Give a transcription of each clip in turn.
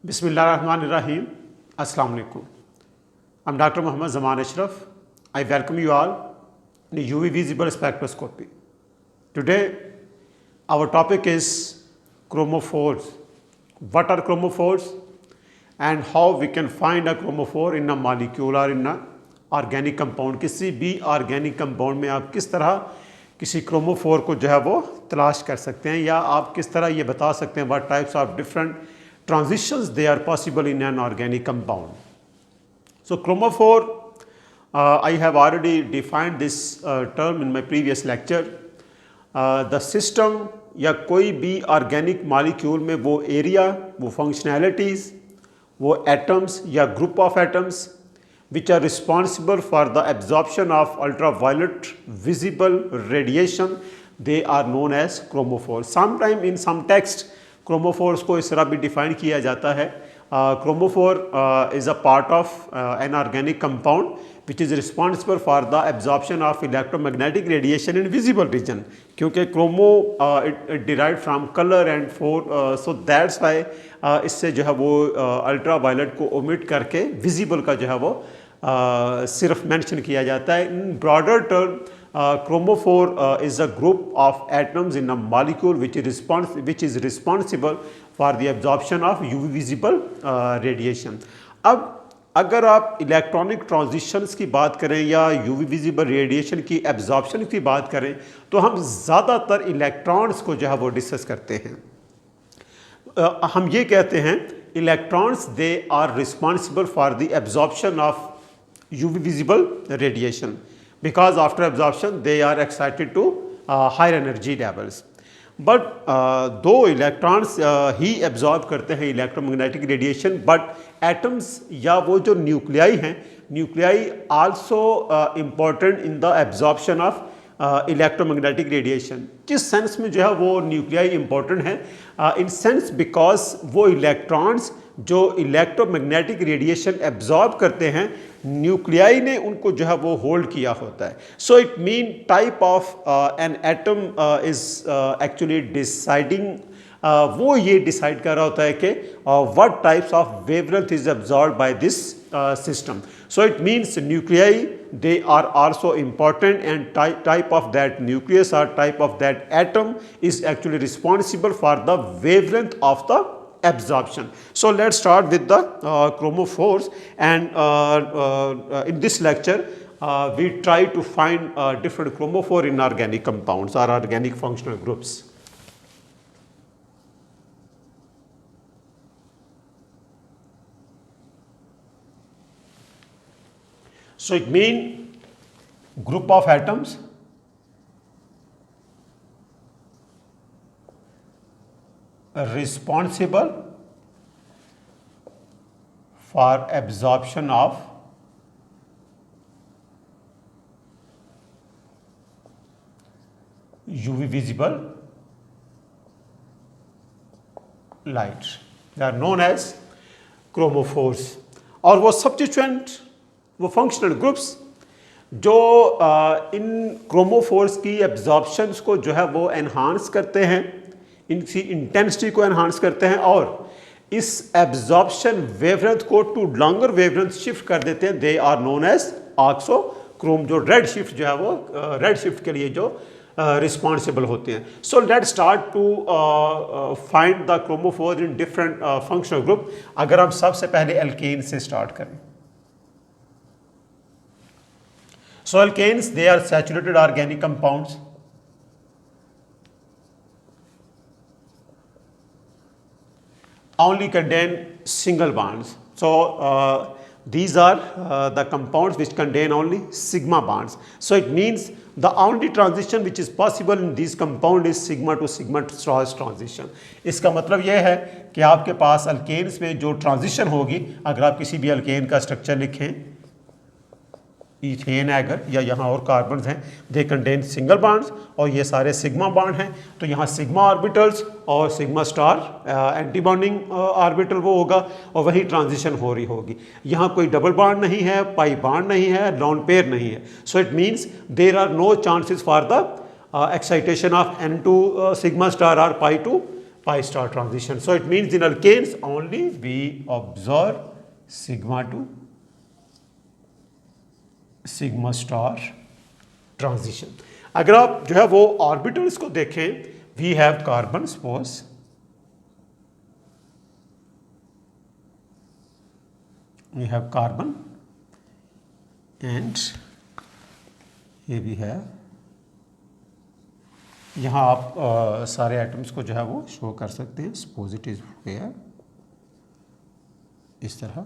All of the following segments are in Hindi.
Bismillahirrahmanirrahim. Assalamu alaikum. I'm Dr. Muhammad Zaman Ashraf. I welcome you all in UV visible spectroscopy. Today, our topic is chromophores. What are chromophores and how we can find a chromophore in a molecule or in a organic compound. किसी भी organic compound में आप किस तरह किसी chromophore को जो है वो तलाश कर सकते हैं या आप किस तरह ये बता सकते हैं what types of different transitions they are possible in an organic compound. So chromophore, I have already defined this term in my previous lecture. The system या कोई भी organic molecule में वो area, वो functionalities, वो atoms या group of atoms which are responsible for the absorption of ultraviolet visible radiation, they are known as chromophores. Sometime in some text chromophores को इस तरह भी डिफाइन किया जाता है. Chromophore is a part of an organic compound which is responsible for the absorption of electromagnetic radiation in visible region. क्योंकि chromo it derive from colour and phore, so that's why इससे जो है वो अल्ट्रा वायलेट को ओमिट करके विजिबल का जो है वो सिर्फ मेंशन किया जाता है. In broader term, chromophore is a group of atoms in a molecule which is responsible for the absorption of UV visible radiation. अब अगर आप इलेक्ट्रॉनिक ट्रांजिशंस की बात करें या UV विजिबल रेडिएशन की एब्जॉर्प्शन की बात करें तो हम ज़्यादातर इलेक्ट्रॉन्स को जो है वो डिस्कस करते हैं. हम ये कहते हैं electrons they are responsible for the absorption of UV visible radiation because after absorption they are excited to higher energy levels. But दो electrons ही absorb करते हैं electromagnetic radiation, but atoms या वो जो nuclei हैं, nuclei also important in the absorption of electromagnetic radiation. किस सेंस में जो है वो न्यूक्लियाई इंपॉर्टेंट है? इन सेंस बिकॉज वो इलेक्ट्रॉन्स जो इलेक्ट्रोमैग्नेटिक रेडिएशन एब्जॉर्ब करते हैं न्यूक्लियाई ने उनको जो है वो होल्ड किया होता है. So it mean type of an atom is actually deciding, वो ये डिसाइड कर रहा होता है कि what types of wavelength is absorb by this system. So it means nuclei, they are also important, and type of that nucleus or type of that atom is actually responsible for the wavelength of the absorption. So let's start with the chromophores, and in this lecture we try to find different chromophore in organic compounds or organic functional groups. So it means group of atoms responsible for absorption of UV visible light. They are known as chromophores. और वो substituent, वो फंक्शनल ग्रुप्स जो इन क्रोमोफोर्स की एब्जॉर्प्शंस को जो है वो एनहांस करते हैं, इनकी इंटेंसिटी को एनहांस करते हैं और इस एब्जॉर्प्शन वेवलेंथ को टू लॉन्गर वेवलेंथ शिफ्ट कर देते हैं. They are known as auxochrome, जो रेड शिफ्ट जो है वो रेड शिफ्ट के लिए जो रिस्पॉन्सिबल होते हैं. So let start to find the chromophore in different functional group. अगर हम सबसे पहले एल्केन से स्टार्ट करें. So alkanes, they are saturated organic compounds. Only contain single bonds. So these are the compounds which contain only sigma bonds. So it means the only transition which is possible in this compound is sigma to sigma transition. इसका मतलब यह है कि आपके पास alkanes में जो transition होगी, अगर आप किसी भी alkane का structure लिखें, इथेन है अगर, या यहाँ और कार्बन हैं, दे कंटेन सिंगल बॉन्ड्स और ये सारे सिग्मा बॉन्ड हैं. तो यहाँ सिग्मा ऑर्बिटल्स और sigma star anti bonding orbital वो होगा और वही ट्रांजिशन हो रही होगी. यहाँ कोई डबल बॉन्ड नहीं है, पाई बॉन्ड नहीं है, लॉन पेयर नहीं है. So it means there are no chances for the excitation of N to sigma star और pi to pi star transition. So it means in alkanes only we observe sigma to sigma star transition. अगर आप जो है वो ऑर्बिटल्स को देखें, we have carbon, suppose we have carbon and ये भी है, यहाँ आप सारे एटम्स को जो है वो शो कर सकते हैं, सपोज इट इज हेयर इस तरह,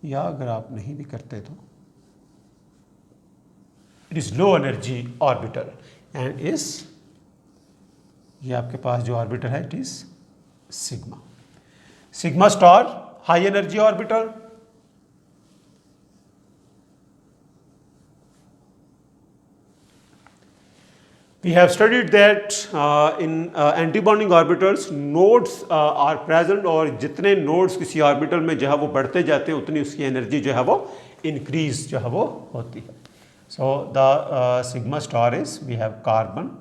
या अगर आप नहीं भी करते तो it is low energy orbital and इस ये आपके पास जो ऑर्बिटल है it is sigma, sigma star high energy orbital. We have studied that in anti-bonding orbitals nodes are present, और जितने nodes किसी orbital में जो है वो बढ़ते जाते हैं उतनी उसकी एनर्जी जो है वो increase जो है वो होती है. So the sigma star is we have carbon,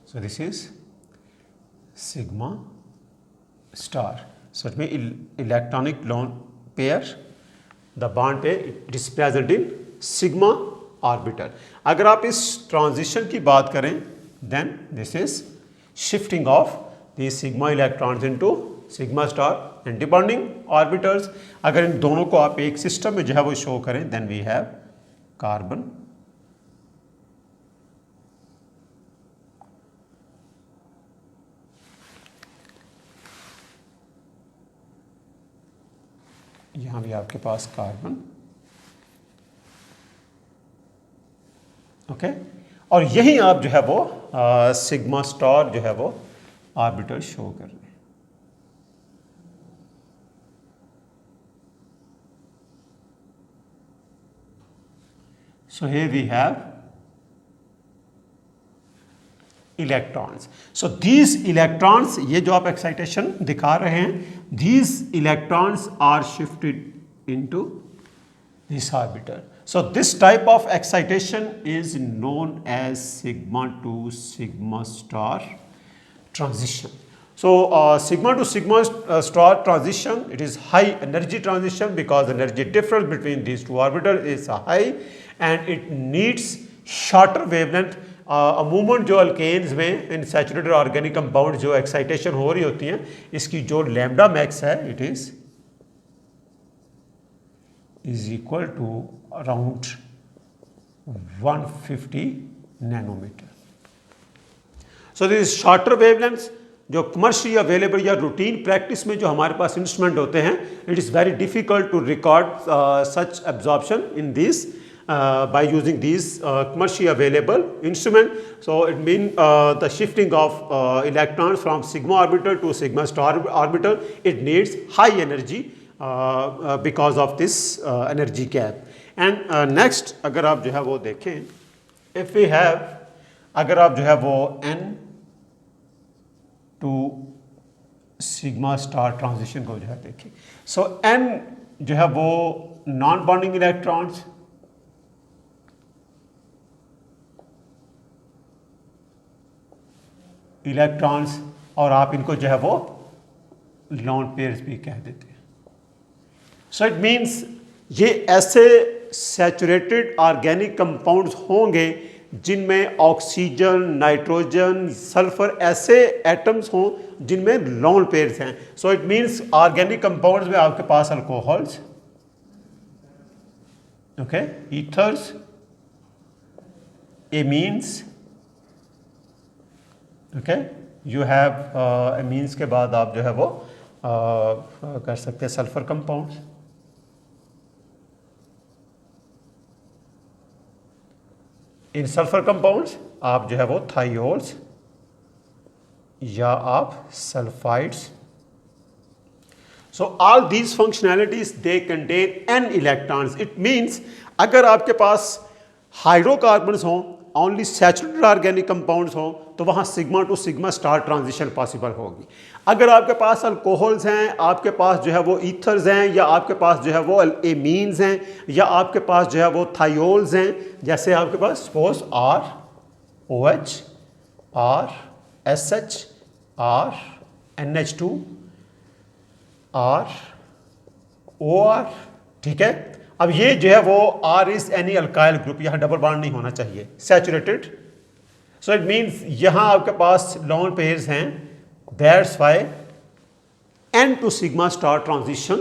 so this is sigma star. So it means electronic lone pair, the bond pair it is present in sigma orbital. अगर आप इस transition की बात करें then this is shifting of the sigma electrons into sigma star antibonding orbitals. अगर इन दोनों को आप एक सिस्टम में जो है वो शो करें then we have carbon, यहाँ भी आपके पास कार्बन, ओके, और यही आप जो है वो सिग्मा स्टार जो है वो ऑर्बिटल शो कर रहे हैं. So here we have electrons. So these electrons, ये जो आप एक्साइटेशन दिखा रहे हैं, these electrons are shifted into this orbital. So this type of excitation is known as sigma to sigma star transition. So sigma to sigma star transition, it is high energy transition because energy difference between these two orbitals is high and it needs shorter wavelength. अमूमन जो अल्केन्स में इन सैचुरेटेड ऑर्गेनिक कंपाउंड जो एक्साइटेशन हो रही होती हैं, इसकी जो लैम्डा मैक्स है it is equal to around 150 nanometre. So this shorter wavelengths जो कमर्शियली अवेलेबल या रूटीन प्रैक्टिस में जो हमारे पास इंस्ट्रूमेंट होते हैं, it is very difficult to record such absorption in this by using these commercially available instrument. So it means the shifting of electrons from sigma orbital to sigma star orbital, it needs high energy because of this energy gap. And next अगर आप जो है वो देखें, if we have, अगर आप जो है वो n to sigma star transition को जो है देखें, so n जो है वो non bonding electrons, इलेक्ट्रॉन्स, और आप इनको जो है वो लोन पेयर्स भी कह देते हैं. सो इट मीन्स ये ऐसे सैचुरेटेड ऑर्गेनिक कंपाउंड्स होंगे जिनमें ऑक्सीजन, नाइट्रोजन, सल्फर ऐसे एटम्स हों जिनमें लोन पेयर्स हैं. So it means organic compounds में आपके पास alcohols, okay, ethers, amines, okay, you have amines के बाद आप जो है वो कर सकते हैं sulphur compounds. In sulphur compounds आप जो है वो थायोल्स या आप sulphides. So all these functionalities they contain n electrons. It means अगर आपके पास हाइड्रोकार्बन्स हों ओनली सैचुरेटेड ऑर्गेनिक कंपाउंड्स हों तो वहाँ sigma to sigma star transition possible होगी। अगर आपके पास अल्कोहल्स हैं, आपके पास जो है वो ईथर्स हैं, या आपके पास जो है वो एमीन्स हैं, या आपके पास जो है वो थायोल्स हैं, जैसे आपके पास suppose R O H, R S H, R NH2, R O R, ठीक है। अब ये जो है वो R is any alkyl group, यहाँ डबल बॉन्ड नहीं होना चाहिए, सैचुरेटेड। सो इट मीन्स यहाँ आपके पास लोन पेयर्स हैं, that's why N to sigma star transition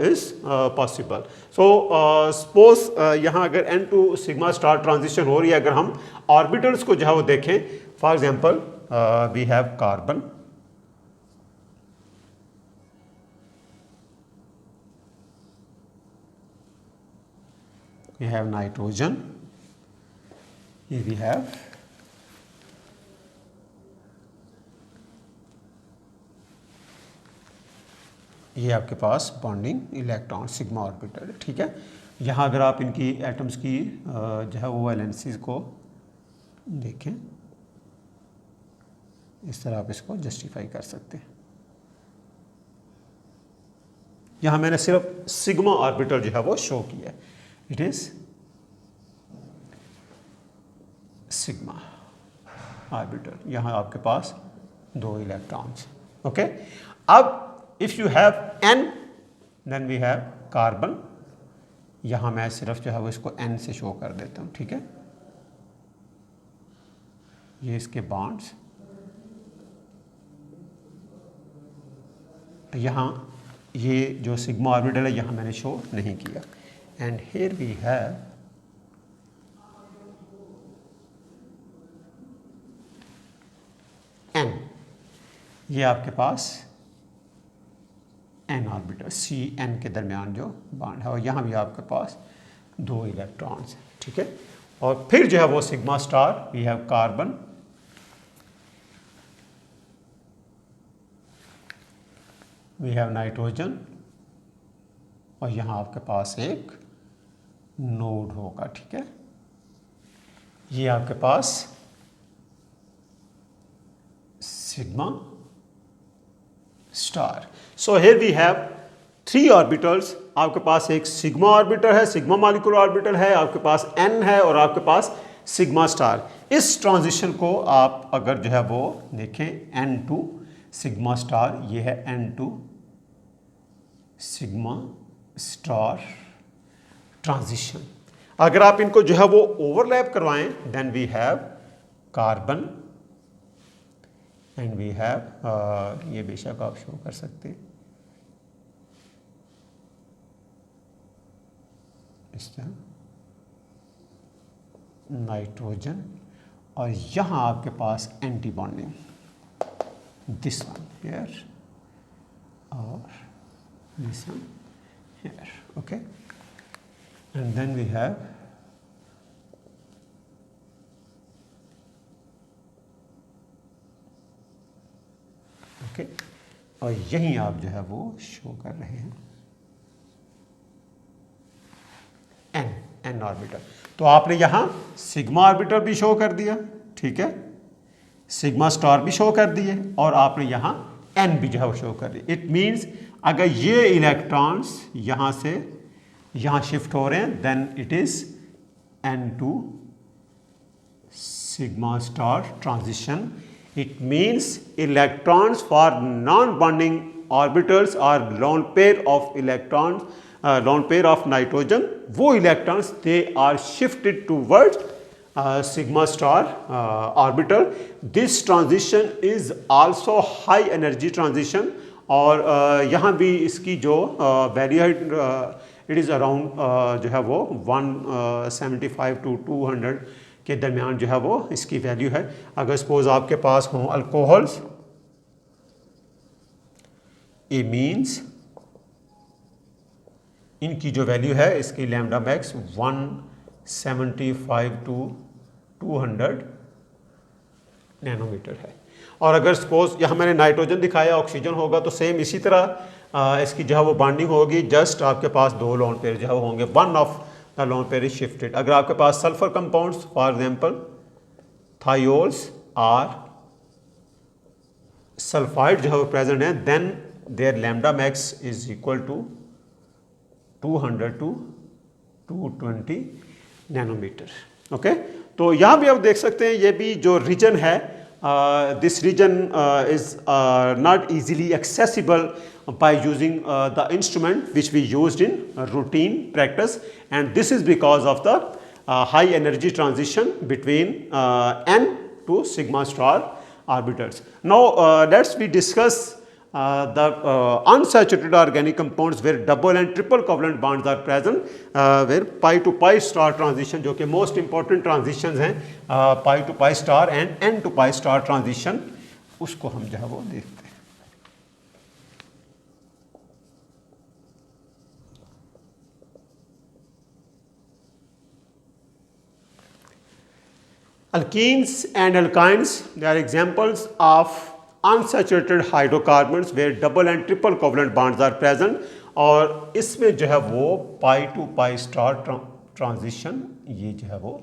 is possible. So suppose यहाँ अगर N to sigma star transition हो रही है, अगर हम ऑर्बिटल्स को जो है वो देखें, for example we have carbon, we have nitrogen, here we have ये आपके पास बॉन्डिंग इलेक्ट्रॉन सिग्मा ऑर्बिटल, ठीक है। यहाँ अगर आप इनकी एटम्स की जो है वो वैलेंसीज को देखें, इस तरह आप इसको जस्टिफाई कर सकते हैं। यहाँ मैंने सिर्फ सिग्मा ऑर्बिटल जो है वो शो किया है, इट इज सिग्मा ऑर्बिटल। यहाँ आपके पास 2 इलेक्ट्रॉन्स, ओके। अब if you have N then we have carbon, यहाँ मैं सिर्फ जो है वो इसको N से शो कर देता हूँ, ठीक है। ये इसके बॉन्ड्स, यहाँ ये जो सिग्मा ऑर्बिटल है यहाँ मैंने शो नहीं किया। And here we have N, ये आपके पास N ऑर्बिटल, CN के दरमियान जो बॉन्ड है, और यहाँ भी आपके पास 2 इलेक्ट्रॉन्स हैं, ठीक है। और फिर जो है वो sigma star, we have carbon, we have nitrogen, और यहाँ आपके पास एक नोड होगा, ठीक है। ये आपके पास sigma star. So here we have 3 orbitals, आपके पास एक सिग्मा ऑर्बिटल है, सिग्मा मॉलिक्यूलर ऑर्बिटल है, आपके पास N है, और आपके पास सिग्मा स्टार। इस ट्रांजिशन को आप अगर जो है वो देखें, N टू सिग्मा स्टार, ये है N to sigma star transition. अगर आप इनको जो है वो ओवरलैप करवाएं, then we have carbon and we have ये बेशक आप शो कर सकते हैं इस तरह, नाइट्रोजन, और यहाँ आपके पास anti bonding, this one here और this one here, okay. And then we have okay, और यहीं आप जो है वो शो कर रहे हैं एन ऑर्बिटल। तो आपने यहाँ सिग्मा ऑर्बिटल भी शो कर दिया, ठीक है, सिग्मा स्टार भी शो कर दिए, और आपने यहाँ एन भी जो है वो शो कर दिया। इट मीन्स अगर ये इलेक्ट्रॉन्स यहाँ से यहाँ शिफ्ट हो रहे हैं, then it is N2 sigma star transition. It means electrons for non-bonding orbitals or lone pair of electrons, lone pair of nitrogen, वो electrons they are shifted towards sigma star orbital. This transition is also high energy transition, और यहाँ भी इसकी जो वैल्यू है इट इज़ अराउंड जो है वो 175 to 200 के दरमियान जो है वो इसकी वैल्यू है। अगर सपोज आपके पास हों अल्कोहल्स, एमीन्स, इनकी जो वैल्यू है इसकी लैम्डा मैक्स 175 to 200 नैनोमीटर है। और अगर सपोज यहाँ मैंने नाइट्रोजन दिखाया, ऑक्सीजन होगा तो सेम इसी तरह इसकी जो है वो बॉन्डिंग होगी। जस्ट आपके पास 2 लोन पेयर जो है वो होंगे, one of the lone pair is shifted. अगर आपके पास sulphur compounds for example thiols or sulphide जो है वो प्रेजेंट है, then there lambda max is equal to 200 to 220 nanometre. Okay, तो यहाँ भी आप देख सकते हैं ये भी जो रीजन है, this region is not easily accessible by using the instrument which we used in routine practice, and this is because of the high energy transition between n to sigma star orbitals. Now let's we discuss the unsaturated organic compounds where double and triple covalent bonds are present, where pi to pi star transition जो कि most important transitions हैं, pi to pi star and n to pi star transition, उसको हम जो है वो देखते हैं। Alkenes and alkynes, they are examples of unsaturated hydrocarbons where double and triple covalent bonds are present, और इसमें जो है वो pi to pi star transition ये जो है वो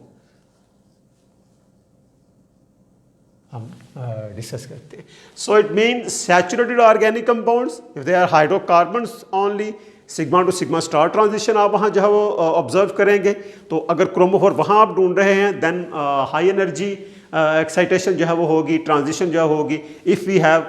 हम डिस्कस करते हैं। So it means saturated organic compounds if they are hydrocarbons only, sigma to sigma star transition आप वहाँ जो है वो ऑब्जर्व करेंगे। तो अगर क्रोमोफोर वहाँ आप ढूंढ रहे हैं देन हाई एनर्जी एक्साइटेशन जो है वो होगी, ट्रांजिशन जो होगी। If we have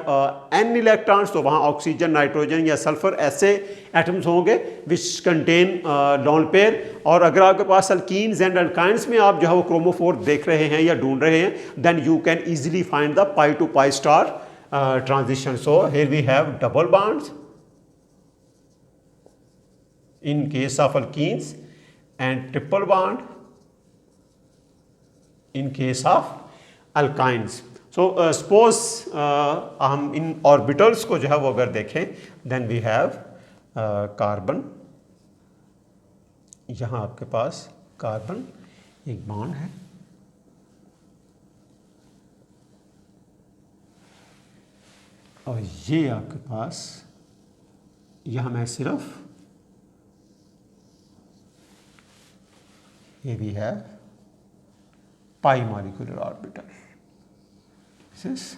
n electrons तो वहाँ ऑक्सीजन, नाइट्रोजन या सल्फर ऐसे एटम्स होंगे विच कंटेन लोन पेयर। और अगर आपके पास अल्कीन्स एंड अल्काइंस में आप जो है वो क्रोमोफोर देख रहे हैं या ढूंढ रहे हैं, then you can easily find the pi to pi star transition. So here we have double bonds in case of alkenes and triple bond in case of alkynes. So suppose हम इन orbitals को जो है वो अगर देखें, then we have कार्बन, यहाँ आपके पास कार्बन एक बॉन्ड है, और ये आपके पास यहाँ मैं सिर्फ here we have pi molecular orbital. This is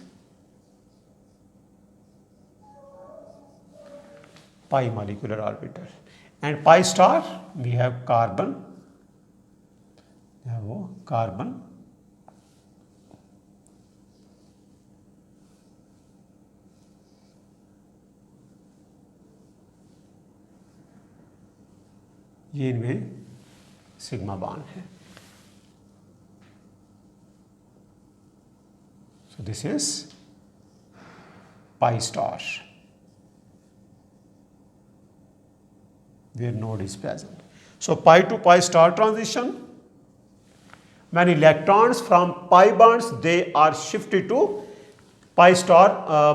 pi molecular orbital, and pi star we have carbon, वो कार्बन, ये इनमें सिग्मा बॉन्ड है। So this is pi star where node is present. So pi to pi star transition, when electrons from pi bonds they are shifted to pi star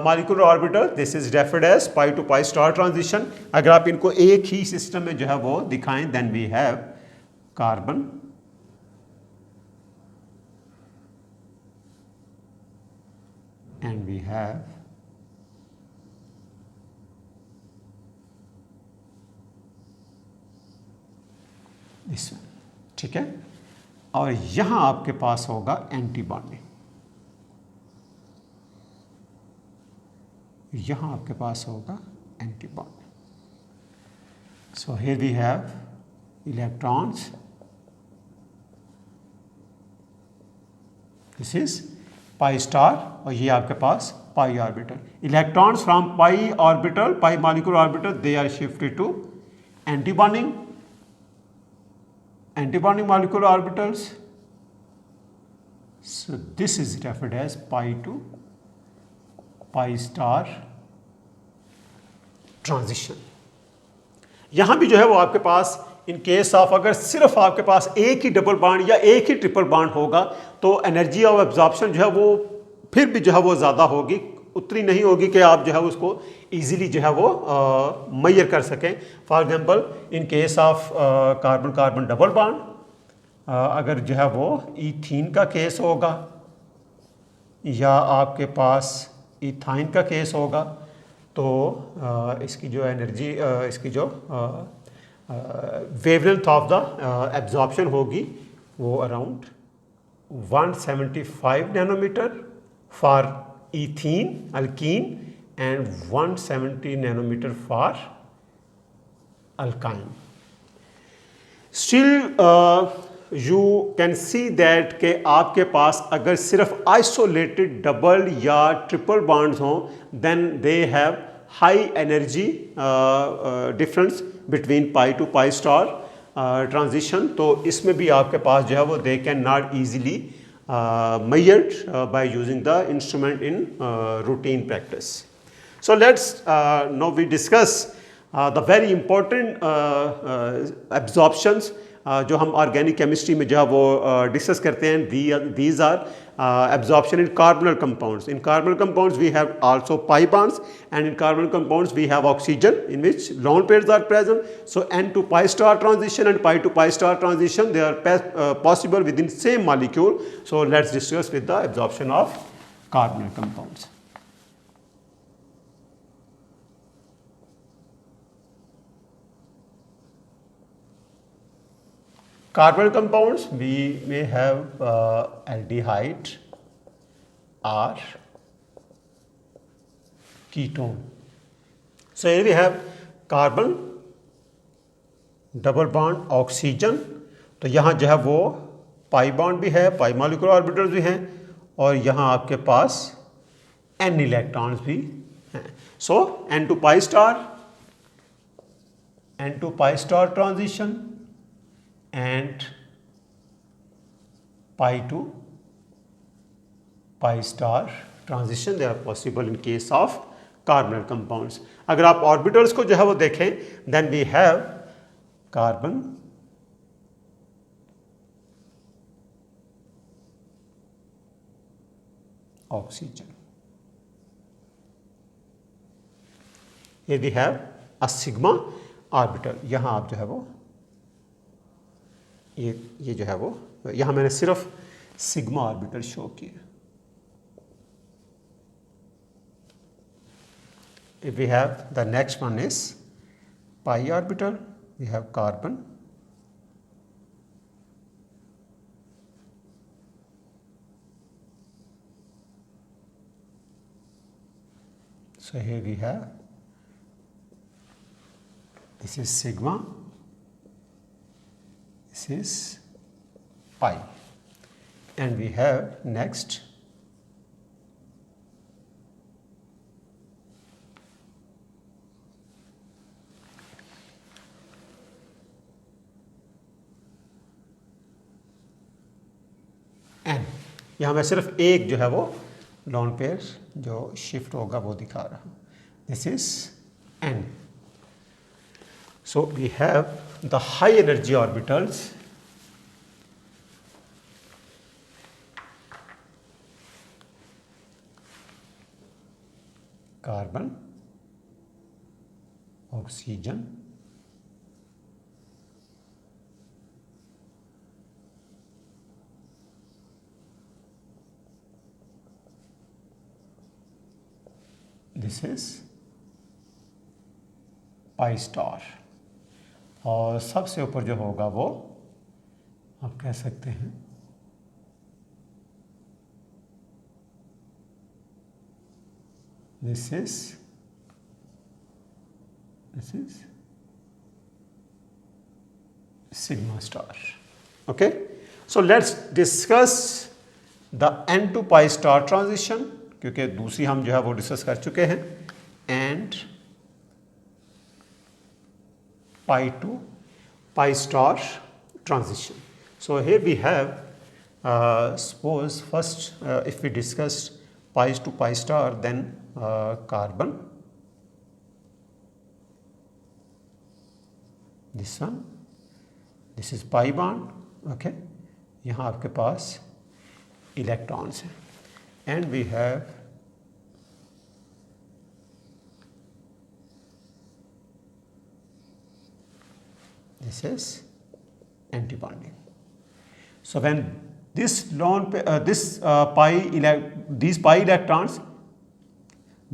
molecular orbital, this is referred as pi to pi star transition. अगर आप इनको एक ही सिस्टम में जो है वो दिखाएं, then we have carbon and we have this one, ठीक है। और यहां आपके पास होगा एंटी बॉन्डिंग, यहां आपके पास होगा anti bonding. So here we have electrons, this is pi star, और ये आपके पास pi orbital. Electrons from pi orbital, pi molecular orbital, they are shifted to anti bonding molecular orbitals. So this is referred as pi to pi star transition. यहां भी जो है वो आपके पास इन केस ऑफ अगर सिर्फ आपके पास एक ही डबल बॉन्ड या एक ही ट्रिपल बॉन्ड होगा तो एनर्जी ऑफ एब्जॉर्प्शन जो है वो फिर भी जो है वो ज़्यादा होगी, उतनी नहीं होगी कि आप जो है उसको इजीली जो है वो मेजर कर सकें। For example in case of carbon carbon double bond, अगर जो है वो इथीन का केस होगा या आपके पास इथाइन का केस होगा, तो इसकी जो एनर्जी, इसकी जो वेवलेंथ ऑफ द एब्जॉर्प्शन होगी वो around 175 nanometer for ethene, alkene, and 170 nanometer for alkyne. Still you can see that कि आपके पास अगर सिर्फ आइसोलेटेड डबल या ट्रिपल बॉन्ड्स हों then they have high energy difference between pi to pi star transition. तो इसमें भी आपके पास जो है वो they can not easily measured by using the instrument in routine practice. So let's now we discuss the very important absorptions जो हम ऑर्गेनिक केमिस्ट्री में जो है वो डिस्कस करते हैं. These are absorption in carbonyl compounds. In carbonyl compounds we have also pi bonds, and in carbonyl compounds we have oxygen in which lone pairs are present. So n to pi star transition and pi to pi star transition, they are possible within same molecule. So let's discuss with the absorption of carbonyl compounds. Carbonyl compounds, we may have aldehyde or ketone. So here we have carbon, double bond oxygen. तो यहाँ जो है वो पाई बॉन्ड भी है, पाई मॉलिक्यूलर ऑर्बिटल्स भी हैं, और यहाँ आपके पास n इलेक्ट्रॉन्स भी हैं. सो n to pi star transition and pi to pi star transition, they are possible in case of carbonyl compounds. अगर आप ऑर्बिटल्स को जो है वो देखें then we have carbon, oxygen. Here we have a sigma orbital. यहाँ आप जो है वो ये जो है वो यहाँ मैंने सिर्फ सिग्मा ऑर्बिटल शो किया. If we have the next one is pi orbital, we have carbon, so here we have, this is sigma, this is pi, and we have next n. यहाँ मैं सिर्फ एक जो है वो लॉन पेयर जो शिफ्ट होगा वो दिखा रहा हूँ. This is n. So we have the high energy orbitals, carbon, oxygen, this is pi star. और सबसे ऊपर जो होगा वो आप कह सकते हैं this is sigma star. Okay, so let's discuss the n to pi star transition, क्योंकि दूसरी हम जो है वो डिस्कस कर चुके हैं, and pi to pi star transition. So here we have suppose first if we discuss pi to pi star, then carbon, this one, this is pi bond. Okay, यहाँ आपके पास इलेक्ट्रॉन्स हैं, and we have this is antibonding. So when this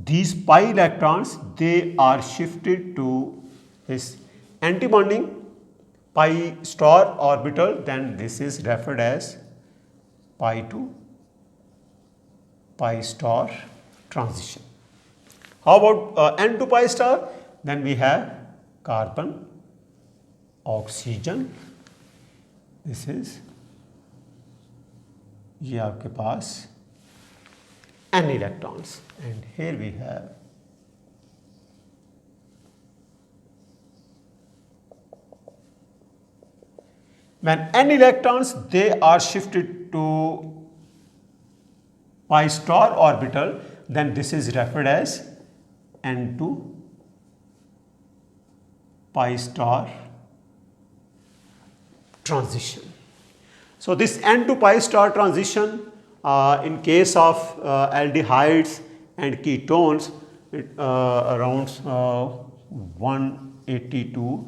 these pi electrons, they are shifted to this antibonding pi star orbital, then this is referred as pi to pi star transition. How about n to pi star? Then we have carbon, oxygen. This is ये आपके पास n electrons, and here we have when n electrons they are shifted to pi star orbital, then this is referred as n to pi star transition. So this n to pi star transition in case of aldehydes and ketones around 180 to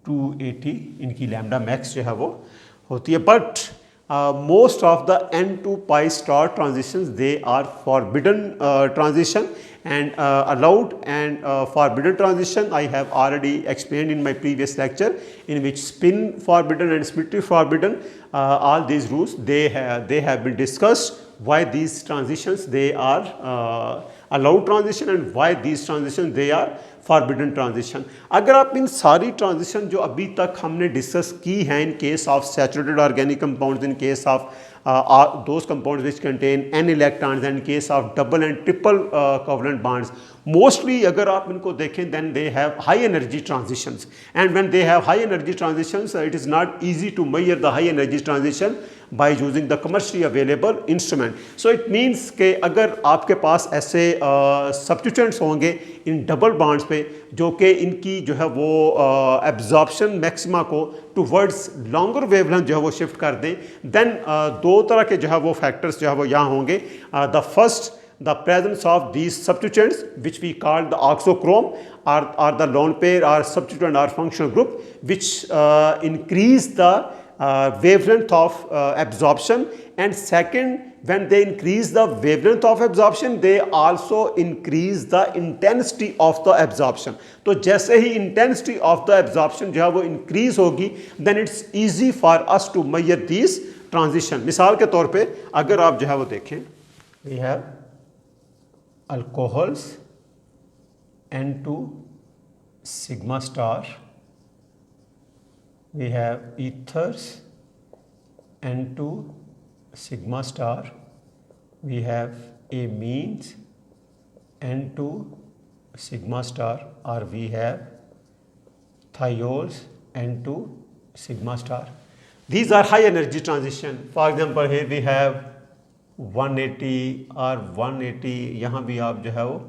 280 इनकी लैम्डा मैक्स जो है वो होती है. But most of the n to pi star transitions they are forbidden transition, and allowed and forbidden transition I have already explained in my previous lecture, in which spin forbidden and symmetry forbidden, all these rules they have been discussed, why these transitions they are allowed transition and why these transitions they are forbidden transition. अगर आप इन सारी ट्रांजिशन जो अभी तक हमने डिस्कस की हैं in case of saturated organic compounds, in case of those compounds which contain n electrons, and in case of double and triple covalent bonds, mostly अगर आप इनको देखें then they have high energy transitions, and when they have high energy transitions it is not easy to measure the high energy transition by using the commercially available instrument. So it means कि अगर आपके पास ऐसे substituents होंगे इन डबल बॉन्ड्स पे जो कि इनकी जो है वो एब्जॉर्प्शन मैक्सिमा को टुवर्ड्स लॉन्गर वेवलेंथ जो है वो शिफ्ट कर दें, देन दो तरह के जो है वो फैक्टर्स जो है वो यहाँ होंगे. The first, the presence of these substituents which we call the oxochrome, or the lone pair or substituent or functional group, which increase the wavelength of absorption. And second, when they increase the wavelength of absorption they also increase the intensity of the absorption. तो जैसे ही intensity of the absorption जो है वो increase होगी, then it's easy for us to measure these transition. मिसाल के तौर पे अगर आप जो है वो देखें, we have alcohols N2 sigma star, we have ethers N2 sigma star, we have amines N2 sigma star, or we have thiols N2 sigma star. These are high energy transition. For example, here we have 180 और 180, यहाँ भी आप जो है वो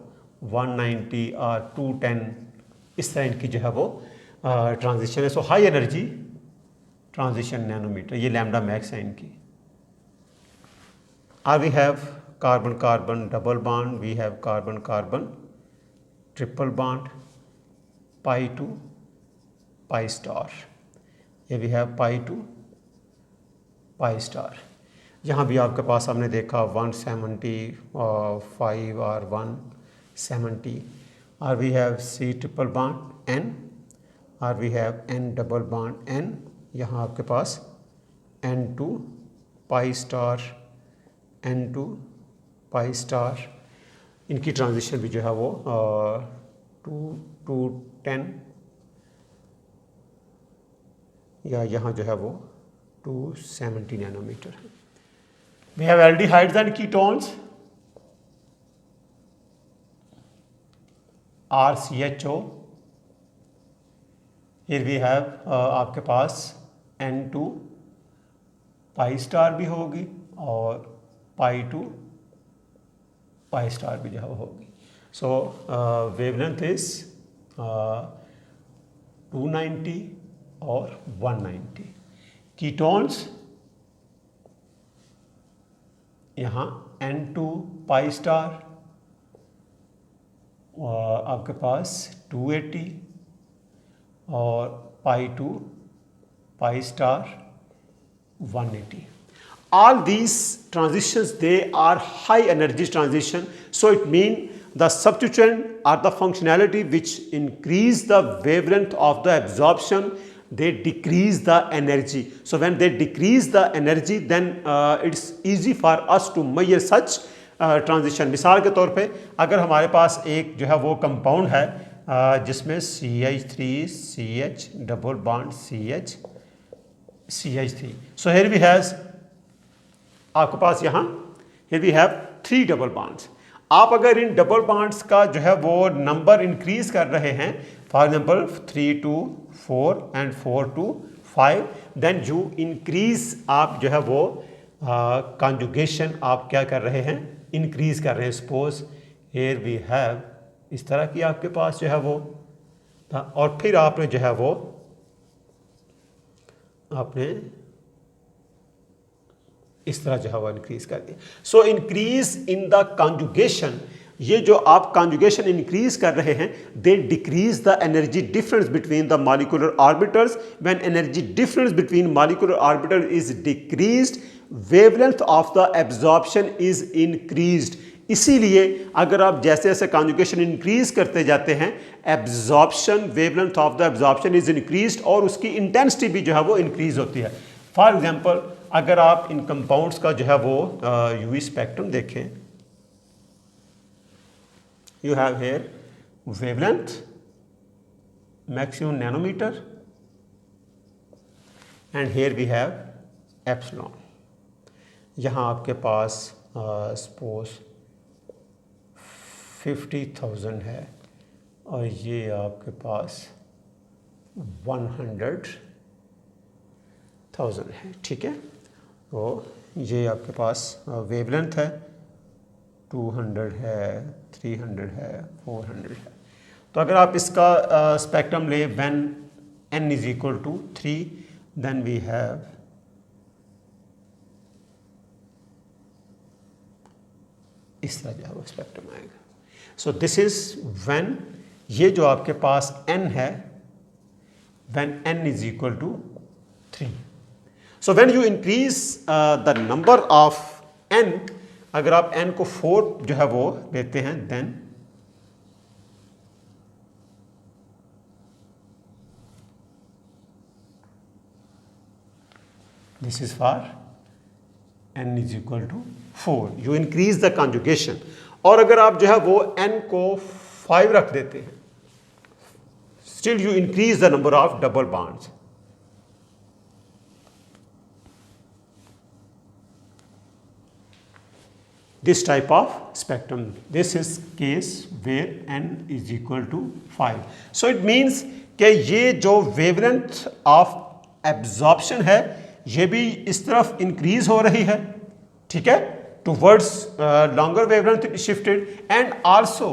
190 और 210 इस तरह इनकी जो है वो ट्रांजिशन है. So high energy transition nanometre, ये लैम्डा मैक्स है इनकी. और we have carbon carbon double bond, we have carbon carbon triple bond, pi to pi star, ये we have pi to pi star. यहाँ भी आपके पास हमने देखा 175 और 170, और we have C triple bond N, और we have N double bond N. यहाँ आपके पास N2 pi star, N2 pi star, इनकी ट्रांजिशन भी जो है वो 210 या यहाँ जो है वो 270 नैनोमीटर है. We have aldehydes and ketones, RCHO. Here we have आपके पास N2 पाई स्टार भी होगी और पाई टू पाई स्टार भी जो है होगी. सो वेवलेंथ इज 290 और 190. कीटोन्स यहाँ N2 पाई स्टार आपके पास 280 और pi to pi star 180. All these transitions they are high energy transition, so it means the substituent or the functionality which increase the wavelength of the absorption, they decrease the energy. So when they decrease the energy, then it's easy for us to measure such transition. मिसाल के तौर पे अगर हमारे पास एक जो है वो कंपाउंड है जिसमें CH3CH double bond CH3, so here we has आपके पास यहाँ here we have 3 double bonds. आप अगर इन डबल बॉन्ड्स का जो है वो नंबर इंक्रीज कर रहे हैं, for example 3 to 4 and 4 to 5, then you increase आप जो है वो कॉन्जुगेशन आप क्या कर रहे हैं, इंक्रीज कर रहे हैं. सपोज हियर वी हैव इस तरह की आपके पास जो है वो था, और फिर आपने जो है वो आपने इस तरह जो है वो इंक्रीज कर दिया. So increase in the conjugation, ये जो आप कॉन्जुगेशन इंक्रीज कर रहे हैं, they decrease the energy difference between the molecular orbitals. When energy difference between molecular orbital is decreased, wavelength of the absorption is increased. इसीलिए अगर आप जैसे जैसे कॉन्जुगेशन इंक्रीज करते जाते हैं, absorption, wavelength of the absorption is increased और उसकी इंटेंसिटी भी जो है वो इंक्रीज होती है. फॉर एग्जाम्पल अगर आप इन कंपाउंड्स का जो है वो यूवी स्पेक्ट्रम देखें, you have here wavelength maximum nanometer and here we have epsilon. यहाँ आपके पास सपोज 50,000 है और ये आपके पास 100,000 है. ठीक है, तो ये आपके पास वेवलेंथ है, 200 है, 300 है, 400 है. तो अगर आप इसका स्पेक्ट्रम ले when n is equal to 3, then we have इस तरह जो है वो स्पेक्ट्रम आएगा. सो दिस इज व्हेन ये जो आपके पास n है, when n is equal to 3. So when you increase the number of n, अगर आप n को 4 जो है वो लेते हैं, then this is for n is equal to 4. You increase the conjugation. और अगर आप जो है वो n को 5 रख देते हैं, still you increase the number of double bonds. This type of spectrum. This is case where n is equal to 5. So it means कि ये जो wavelength of absorption है, ये भी इस तरफ increase हो रही है. ठीक है, towards longer wavelength shifted, and also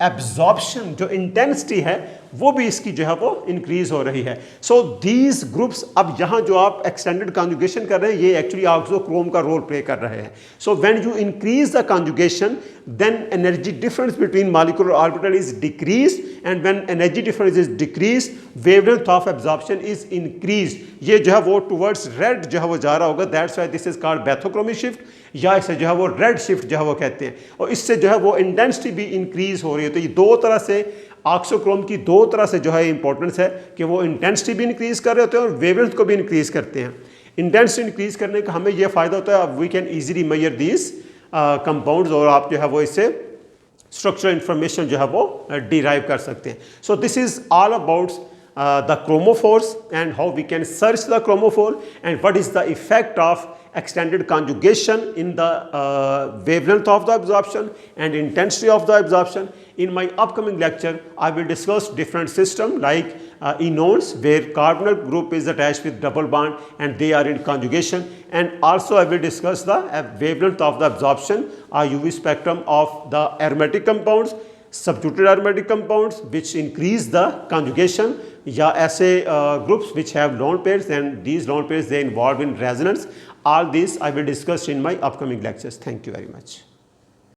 absorption जो intensity है वो भी इसकी जो है वो इंक्रीज हो रही है. सो दीज ग्रुप्स, अब यहाँ जो आप एक्सटेंडेड कॉन्जुगेशन कर रहे हैं, ये एक्चुअली ऑक्सोक्रोम का रोल प्ले कर रहे हैं. So when you increase the conjugation, then energy difference between molecular orbital is decrease, and when energy difference is decrease, wavelength of absorption is increase. ये जो है वो टुवर्ड्स रेड जो है वो जा रहा होगा. That's why this is called bathochromic shift, या इसे जो है वो रेड शिफ्ट जो है वो कहते हैं. और इससे जो है वो इंटेंसिटी भी इंक्रीज हो रही है. तो ये दो तरह से ऑक्सोक्रोम की दो तरह से जो है इंपॉर्टेंस है कि वो इंटेंसिटी भी इंक्रीज कर रहे होते हैं और वेवलेंथ को भी इंक्रीज करते हैं. इंटेंसिटी इंक्रीज करने का हमें ये फ़ायदा होता है, we can easily measure these compounds, और आप जो है वो इससे स्ट्रक्चरल इंफॉर्मेशन जो है वो डिराइव कर सकते हैं. So this is all about the chromophores and how we can search the chromophore and what is the effect of extended conjugation in the wavelength of the absorption and intensity of the absorption. In my upcoming lecture, I will discuss different systems like enones where carbonyl group is attached with double bond and they are in conjugation, and also I will discuss the wavelength of the absorption or UV spectrum of the aromatic compounds, substituted aromatic compounds which increase the conjugation, या ऐसे groups which have lone pairs, and these lone pairs they involve in resonance. All these I will discuss in my upcoming lectures. Thank you very much.